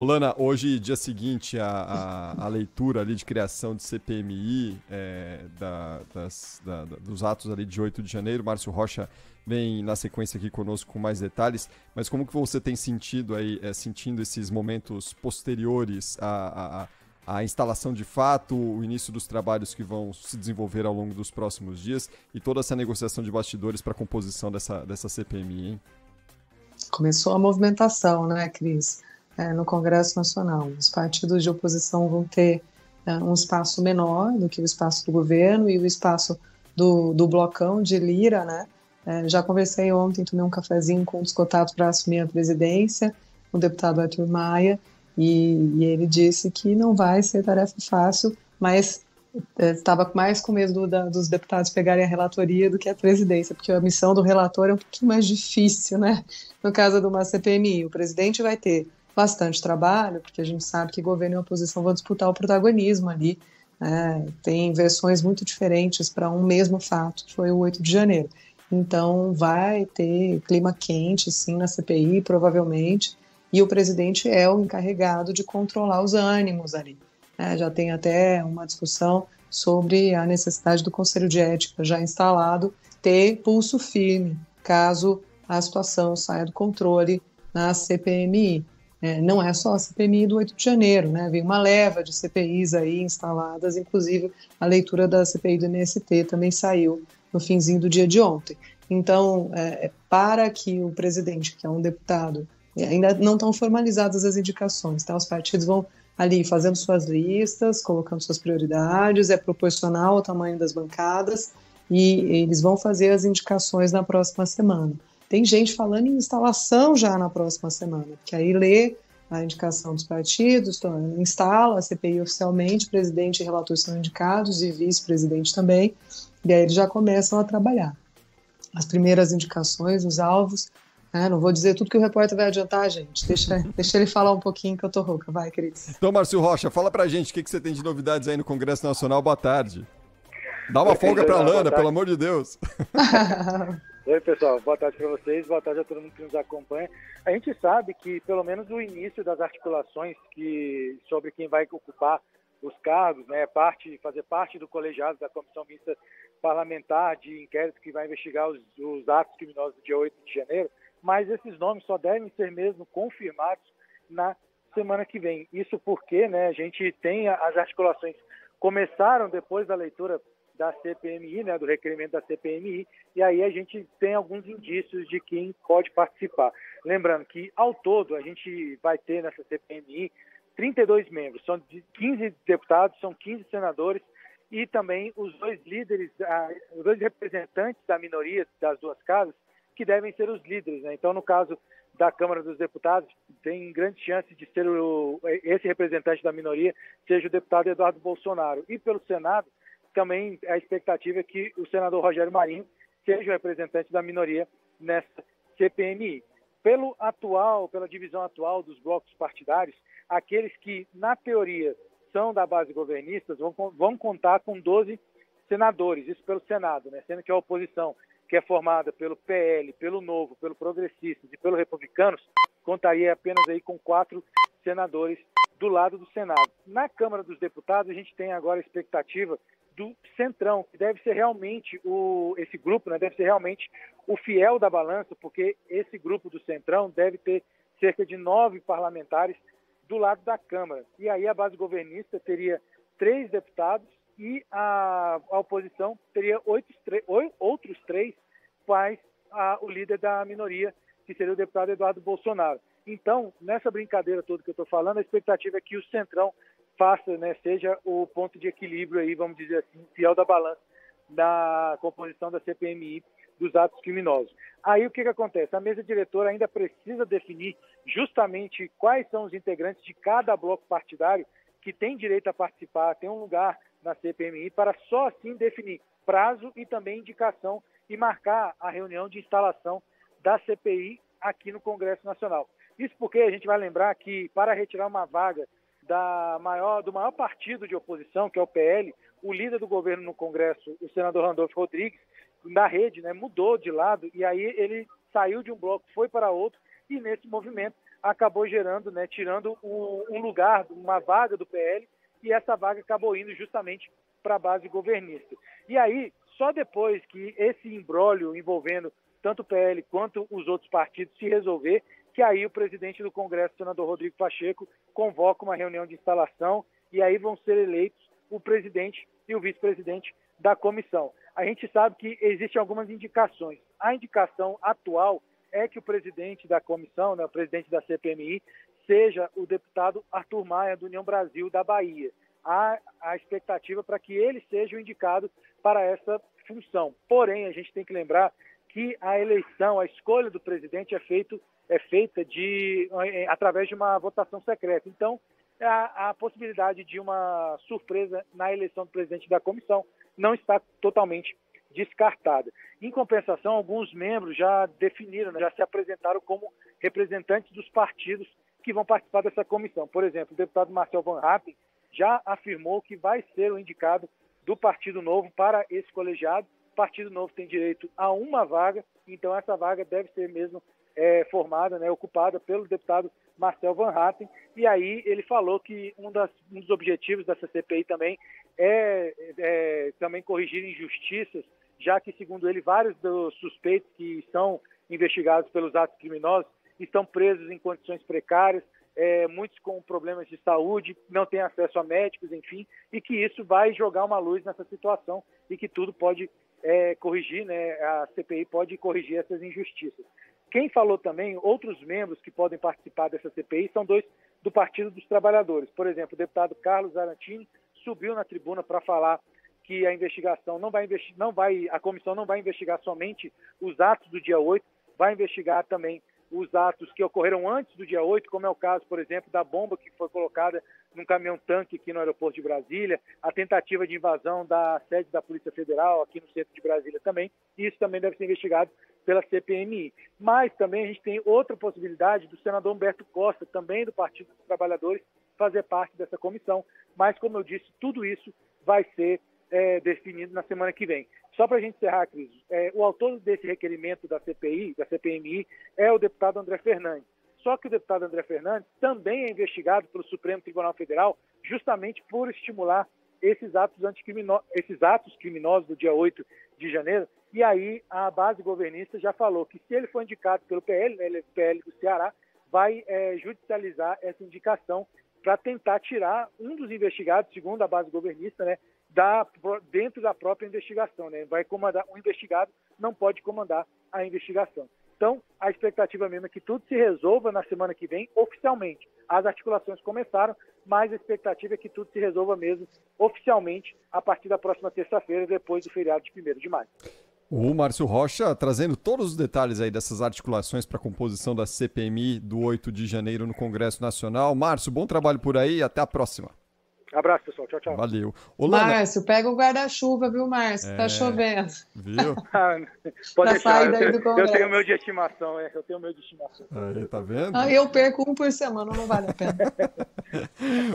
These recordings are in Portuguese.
Lana, hoje, dia seguinte à leitura ali de criação de CPMI, dos atos ali de 8 de janeiro, Márcio Rocha vem na sequência aqui conosco com mais detalhes, mas como que você tem sentido aí, sentindo esses momentos posteriores à instalação de fato, o início dos trabalhos que vão se desenvolver ao longo dos próximos dias e toda essa negociação de bastidores para a composição dessa CPMI, hein? Começou a movimentação, né, Cris, no Congresso Nacional. Os partidos de oposição vão ter um espaço menor do que o espaço do governo e o espaço do blocão de Lira, né? Já conversei ontem, tomei um cafezinho com os cotados para assumir a presidência, o deputado Arthur Maia, e ele disse que não vai ser tarefa fácil, mas estava mais com medo dos deputados pegarem a relatoria do que a presidência, porque a missão do relator é um pouquinho mais difícil, né? No caso de uma CPMI, o presidente vai ter bastante trabalho, porque a gente sabe que governo e oposição vão disputar o protagonismo ali. Tem versões muito diferentes para um mesmo fato, que foi o 8 de janeiro. Então, vai ter clima quente, sim, na CPI, provavelmente, e o presidente é o encarregado de controlar os ânimos ali. Já tem até uma discussão sobre a necessidade do Conselho de Ética já instalado ter pulso firme, caso a situação saia do controle na CPMI. Não é só a CPMI do 8 de janeiro, né? Vem uma leva de CPIs aí instaladas, inclusive a leitura da CPI do MST também saiu no finzinho do dia de ontem. Então, para que o presidente, que é um deputado, ainda não estão formalizadas as indicações, tá? Os partidos vão ali fazendo suas listas, colocando suas prioridades, é proporcional ao tamanho das bancadas e eles vão fazer as indicações na próxima semana. Tem gente falando em instalação já na próxima semana, porque aí lê a indicação dos partidos, instala a CPI oficialmente, presidente e relator são indicados e vice-presidente também, e aí eles já começam a trabalhar. As primeiras indicações, os alvos, não vou dizer tudo que o repórter vai adiantar, gente. Deixa ele falar um pouquinho que eu tô rouca. Vai, Cris. Então, Márcio Rocha, fala pra gente o que você tem de novidades aí no Congresso Nacional. Boa tarde. Dá uma folga pra Lana, pelo amor de Deus. Oi, pessoal. Boa tarde para vocês. Boa tarde a todo mundo que nos acompanha. A gente sabe que, pelo menos, o início das articulações sobre quem vai ocupar os cargos, né, fazer parte do colegiado da Comissão Mista Parlamentar de Inquérito que vai investigar os atos criminosos do dia 8 de janeiro, mas esses nomes só devem ser mesmo confirmados na semana que vem. Isso porque, né, a gente tem as articulações começaram depois da leitura da CPMI, né, do requerimento da CPMI, e aí a gente tem alguns indícios de quem pode participar. Lembrando que, ao todo, a gente vai ter nessa CPMI 32 membros, são 15 deputados, são 15 senadores, e também os dois líderes, os dois representantes da minoria das duas casas, que devem ser os líderes, né? Então, no caso da Câmara dos Deputados, tem grande chance de ser esse representante da minoria seja o deputado Eduardo Bolsonaro. E pelo Senado, também a expectativa é que o senador Rogério Marinho seja o representante da minoria nessa CPMI. Pela divisão atual dos blocos partidários, aqueles que, na teoria, são da base governista, vão contar com 12 senadores, isso pelo Senado, né? Sendo que a oposição, que é formada pelo PL, pelo Novo, pelo Progressistas e pelo Republicanos, contaria apenas aí com 4 senadores do lado do Senado. Na Câmara dos Deputados, a gente tem agora a expectativa do Centrão, que deve ser realmente esse grupo, né, deve ser realmente o fiel da balança, porque esse grupo do Centrão deve ter cerca de 9 parlamentares do lado da Câmara. E aí a base governista teria 3 deputados e a oposição teria outros 3, quais o líder da minoria, que seria o deputado Eduardo Bolsonaro. Então, nessa brincadeira toda que eu estou falando, a expectativa é que o Centrão faça, né, seja o ponto de equilíbrio aí, vamos dizer assim, fiel da balança da composição da CPMI dos atos criminosos. Aí o que acontece? A mesa diretora ainda precisa definir justamente quais são os integrantes de cada bloco partidário que tem direito a participar, tem um lugar na CPMI, para só assim definir prazo e também indicação e marcar a reunião de instalação da CPI aqui no Congresso Nacional. Isso porque a gente vai lembrar que, para retirar uma vaga do maior partido de oposição, que é o PL, o líder do governo no Congresso, o senador Randolfo Rodrigues, na rede, né, mudou de lado, e aí ele saiu de um bloco, foi para outro, e nesse movimento acabou gerando, né, tirando um lugar, uma vaga do PL, e essa vaga acabou indo justamente para a base governista. E aí, só depois que esse imbróglio envolvendo tanto o PL quanto os outros partidos se resolver, que aí o presidente do Congresso, senador Rodrigo Pacheco, convoca uma reunião de instalação e aí vão ser eleitos o presidente e o vice-presidente da comissão. A gente sabe que existem algumas indicações. A indicação atual é que o presidente da comissão, né, o presidente da CPMI, seja o deputado Arthur Maia, do União Brasil, da Bahia. Há a expectativa para que ele seja o indicado para essa função. Porém, a gente tem que lembrar que a eleição, a escolha do presidente é feita através de uma votação secreta. Então, a possibilidade de uma surpresa na eleição do presidente da comissão não está totalmente descartada. Em compensação, alguns membros já definiram, já se apresentaram como representantes dos partidos que vão participar dessa comissão. Por exemplo, o deputado Marcel Van Hatten já afirmou que vai ser o indicado do Partido Novo para esse colegiado. O Partido Novo tem direito a uma vaga, então essa vaga deve ser mesmo formada, né, ocupada pelo deputado Marcel Van Hatten. E aí ele falou que um dos objetivos dessa CPI também é também corrigir injustiças, já que, segundo ele, vários dos suspeitos que são investigados pelos atos criminosos estão presos em condições precárias, muitos com problemas de saúde, não têm acesso a médicos, enfim, e que isso vai jogar uma luz nessa situação e que tudo pode corrigir, né, a CPI pode corrigir essas injustiças. Quem falou também, outros membros que podem participar dessa CPI são dois do Partido dos Trabalhadores. Por exemplo, o deputado Carlos Zarantini subiu na tribuna para falar que a investigação a comissão não vai investigar somente os atos do dia 8, vai investigar também os atos que ocorreram antes do dia 8, como é o caso, por exemplo, da bomba que foi colocada num caminhão-tanque aqui no aeroporto de Brasília, a tentativa de invasão da sede da Polícia Federal aqui no centro de Brasília também, e isso também deve ser investigado pela CPMI. Mas também a gente tem outra possibilidade do senador Humberto Costa, também do Partido dos Trabalhadores, fazer parte dessa comissão, mas, como eu disse, tudo isso vai ser definido na semana que vem. Só para a gente encerrar, Cris, o autor desse requerimento da CPI, da CPMI, é o deputado André Fernandes. Só que o deputado André Fernandes também é investigado pelo Supremo Tribunal Federal justamente por estimular esses atos criminosos do dia 8 de janeiro. E aí a base governista já falou que se ele for indicado pelo PL, né, ele é PL do Ceará, vai judicializar essa indicação para tentar tirar um dos investigados, segundo a base governista, né, dentro da própria investigação, né? Vai comandar, o investigado não pode comandar a investigação. Então, a expectativa mesmo é que tudo se resolva na semana que vem, oficialmente. As articulações começaram, mas a expectativa é que tudo se resolva mesmo oficialmente a partir da próxima terça-feira, depois do feriado de 1º de maio. O Márcio Rocha trazendo todos os detalhes aí dessas articulações para a composição da CPMI do 8 de janeiro no Congresso Nacional. Márcio, bom trabalho por aí e até a próxima. Abraço, pessoal. Tchau, tchau. Valeu. Olá, Márcio, pega o guarda-chuva, viu, Márcio? Tá chovendo. Viu? Pode deixar. Eu tenho o meu de estimação, Aí, tá vendo? Eu perco um por semana, não vale a pena.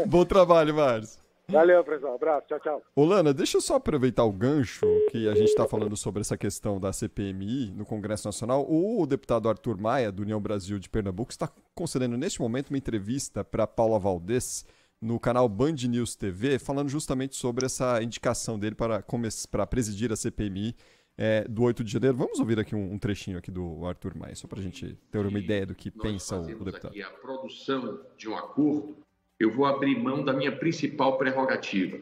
Bom trabalho, Márcio. Valeu, pessoal. Abraço. Tchau, tchau. Lana, deixa eu só aproveitar o gancho que a gente está falando sobre essa questão da CPMI no Congresso Nacional. O deputado Arthur Maia, do União Brasil de Pernambuco, está concedendo neste momento uma entrevista para Paula Valdez no canal Band News TV, falando justamente sobre essa indicação dele para presidir a CPMI do 8 de janeiro. Vamos ouvir aqui um trechinho aqui do Arthur Maia, só para a gente ter uma ideia do que pensa o deputado. Aqui a produção de um acordo, eu vou abrir mão da minha principal prerrogativa,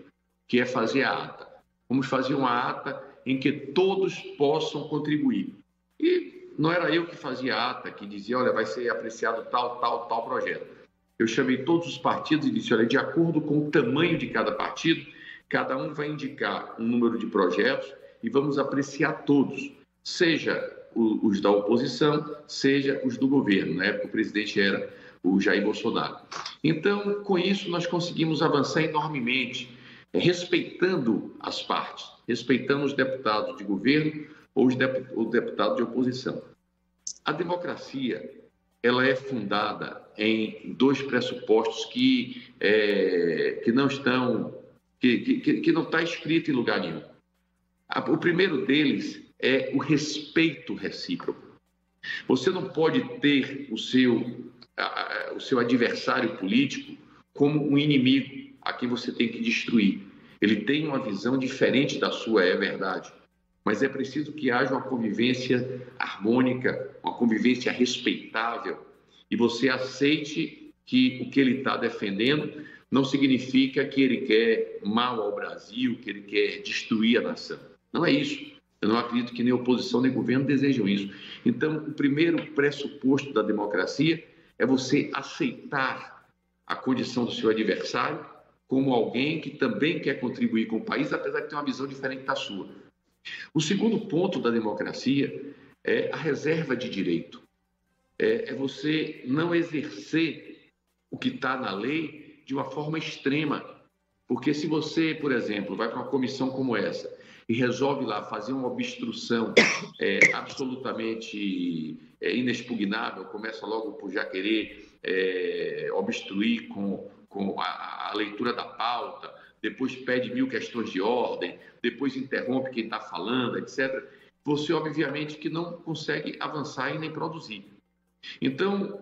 que é fazer a ata. Vamos fazer uma ata em que todos possam contribuir. E não era eu que fazia a ata, que dizia, olha, vai ser apreciado tal projeto. Eu chamei todos os partidos e disse, olha, de acordo com o tamanho de cada partido, cada um vai indicar um número de projetos e vamos apreciar todos, seja os da oposição, seja os do governo. Na época o presidente era o Jair Bolsonaro. Então, com isso, nós conseguimos avançar enormemente, respeitando as partes, respeitando os deputados de governo ou o deputado de oposição. A democracia, ela é fundada em dois pressupostos que não está escrito em lugar nenhum. O primeiro deles é o respeito recíproco. Você não pode ter o seu o seu adversário político como um inimigo a quem você tem que destruir. Ele tem uma visão diferente da sua, é verdade, mas é preciso que haja uma convivência harmônica, uma convivência respeitável, e você aceite que o que ele está defendendo não significa que ele quer mal ao Brasil, que ele quer destruir a nação. Não é isso. Eu não acredito que nem oposição nem governo desejam isso. Então, o primeiro pressuposto da democracia é você aceitar a condição do seu adversário como alguém que também quer contribuir com o país, apesar de ter uma visão diferente da sua. O segundo ponto da democracia é a reserva de direito. É você não exercer o que está na lei de uma forma extrema. Porque se você, por exemplo, vai para uma comissão como essa e resolve lá fazer uma obstrução absolutamente inexpugnável, começa logo por já querer obstruir com a leitura da pauta, depois pede 1000 questões de ordem, depois interrompe quem está falando, etc., você obviamente que não consegue avançar e nem produzir. Então,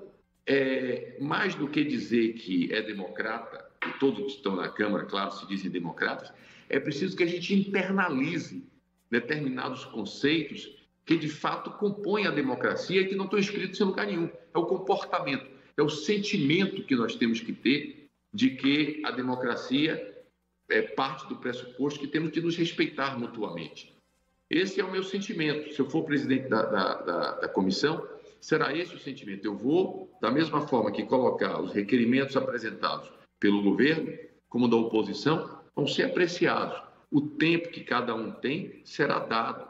mais do que dizer que é democrata, e todos que estão na Câmara, claro, se dizem democratas, é preciso que a gente internalize determinados conceitos que, de fato, compõem a democracia e que não estão escritos em lugar nenhum. É o comportamento, é o sentimento que nós temos que ter de que a democracia é parte do pressuposto que temos que nos respeitar mutuamente. Esse é o meu sentimento. Se eu for presidente da comissão, será esse o sentimento. Eu vou, da mesma forma que colocar os requerimentos apresentados pelo governo, como da oposição, vão ser apreciados. O tempo que cada um tem será dado.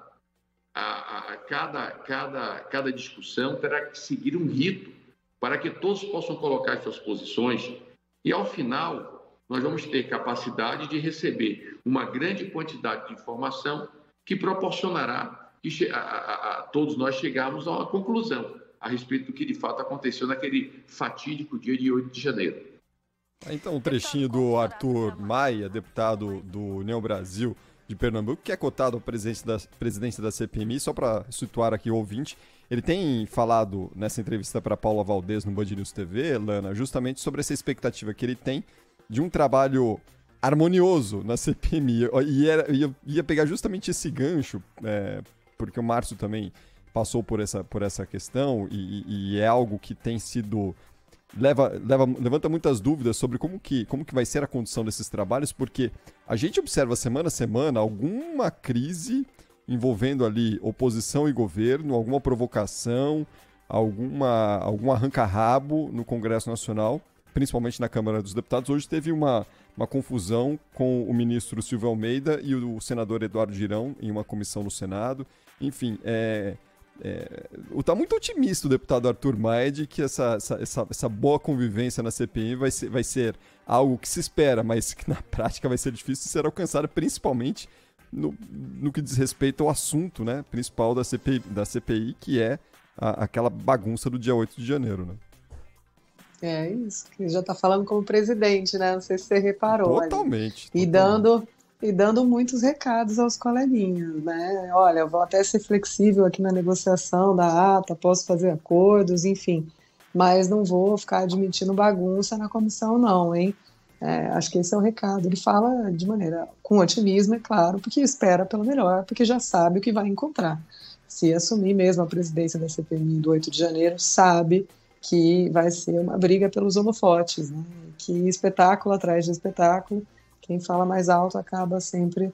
Cada discussão terá que seguir um rito para que todos possam colocar as suas posições. E, ao final, nós vamos ter capacidade de receber uma grande quantidade de informação que proporcionará que a todos nós chegarmos a uma conclusão a respeito do que, de fato, aconteceu naquele fatídico dia de 8 de janeiro. Então, um trechinho do Arthur Maia, deputado do União Brasil de Pernambuco, que é cotado ao presidência da CPMI, só para situar aqui o ouvinte. Ele tem falado nessa entrevista para Paula Valdez no Band News TV, Lana, justamente sobre essa expectativa que ele tem de um trabalho harmonioso na CPMI. E ia pegar justamente esse gancho, porque o Márcio também passou por essa questão e é algo que tem sido... levanta muitas dúvidas sobre como que vai ser a condução desses trabalhos, porque a gente observa semana a semana alguma crise envolvendo ali oposição e governo, alguma provocação, algum arranca-rabo no Congresso Nacional, principalmente na Câmara dos Deputados. Hoje teve uma confusão com o ministro Silvio Almeida e o senador Eduardo Girão em uma comissão no Senado. Enfim, tá muito otimista o deputado Arthur Maia de que essa boa convivência na CPI vai ser algo que se espera, mas que na prática vai ser difícil de ser alcançado, principalmente no que diz respeito ao assunto, né, principal da CPI, que é aquela bagunça do dia 8 de janeiro. Né? É isso, que já está falando como presidente, né? Não sei se você reparou. Totalmente. E dando muitos recados aos coleguinhas, né? Olha, eu vou até ser flexível aqui na negociação da ata, posso fazer acordos, enfim, mas não vou ficar admitindo bagunça na comissão, não, hein? Acho que esse é o recado. Ele fala de maneira com otimismo, é claro, porque espera pelo melhor, porque já sabe o que vai encontrar. Se assumir mesmo a presidência da CPMI do 8 de janeiro, sabe que vai ser uma briga pelos holofotes, né? Que espetáculo atrás de espetáculo, quem fala mais alto acaba sempre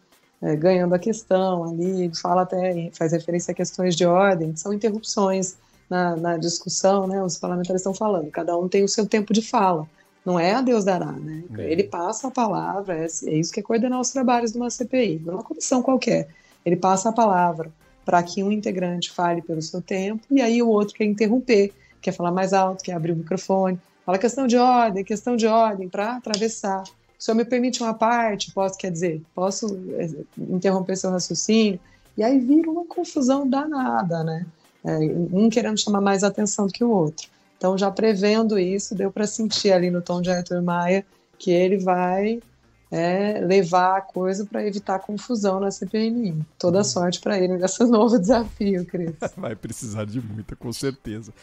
ganhando a questão ali. Ele fala até, faz referência a questões de ordem, que são interrupções na discussão, né? Os parlamentares estão falando, cada um tem o seu tempo de fala. Não é a Deus dará, né? Ele passa a palavra, é isso que é coordenar os trabalhos de uma CPI, de uma comissão qualquer. Ele passa a palavra para que um integrante fale pelo seu tempo, e aí o outro quer interromper, quer falar mais alto, quer abrir o microfone, fala questão de ordem, para atravessar. O senhor me permite uma parte? Posso interromper seu raciocínio? E aí vira uma confusão danada, né? Um querendo chamar mais atenção do que o outro. Então, já prevendo isso, deu para sentir ali no tom de Arthur Maia que ele vai levar a coisa para evitar confusão na CPMI. Toda sorte para ele nesse novo desafio, Cris. Vai precisar de muita, com certeza.